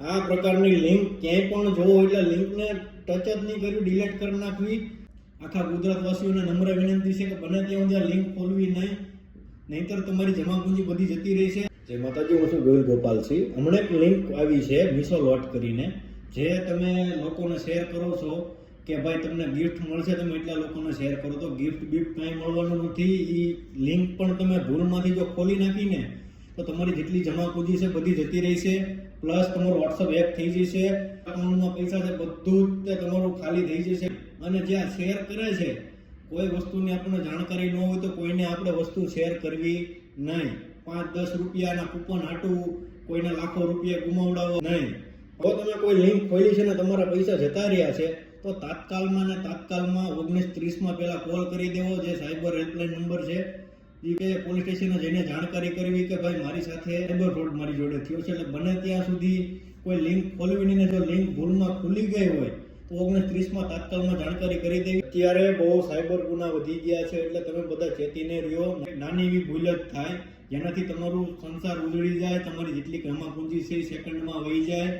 આ પ્રકારની લિંક ક્યાંય પણ જોવો એટલે લિંકને ટચ જ નહીં કર્યું, ડિલીટ કરી નાખવી. આખા ગુજરાતવાસીઓને નમ્ર વિનંતી છે કે બને ત્યાં સુધી લિંક ખોલવી નહીં, નહીંતર તમારી જમાપૂંજી બધી જતી રહી છે. જય માતાજી, હું છું ગોવિંદ ગોપાલસિંહ. હમણાં એક લિંક આવી છે મીશો લોટ કરીને, જે તમે લોકોને શેર કરો છો કે ભાઈ તમને ગિફ્ટ મળશે, તમે એટલા લોકોને શેર કરો તો ગિફ્ટ બિફ્ટ કાંઈ મળવાનું નથી. એ લિંક પણ તમે ભૂલમાંથી જો ખોલી નાખીને તો તમારી જેટલી જમાપૂંજી છે બધી જતી રહી છે. પ્લસ તમારું વોટ્સઅપ હેક થઈ જશે, અકાઉન્ટમાં પૈસા છે બધું જ તમારું ખાલી થઈ જશે. અને જે આ શેર કરે છે, કોઈ વસ્તુની આપણને જાણકારી ન હોય તો કોઈને આપણે વસ્તુ શેર કરવી નહીં. 5-10 રૂપિયાના કૂપન હાટું કોઈને લાખો રૂપિયા ગુમાવડાવો નહીં. જો તમે કોઈ લિંક ખોલી છે ને તમારા પૈસા જતા રહ્યા છે તો તાત્કાલમાં 1930 પહેલા કોલ કરી દેવો, જે સાયબર હેલ્પલાઇન નંબર છે. એ કે પોલીસ સ્ટેશને જઈને જાણકારી કરવી કે ભાઈ મારી સાથે સાયબર ફ્રોડ મારી જોડે થયો છે. એટલે બને ત્યાં સુધી કોઈ લિંક ખોલવી નહીં. જો લિંક ભૂલમાં ખુલી ગઈ હોય તો 1930 તાત્કાલમાં જાણકારી કરી દેવી. અત્યારે બહુ સાયબર ગુના વધી ગયા છે, એટલે તમે બધા ચેતીને રહ્યો. નાની એવી ભૂલ જ થાય જેનાથી તમારું સંસાર ઉજળી જાય, તમારી જેટલી જમાપૂંજી છે એ સેકન્ડમાં વહી જાય.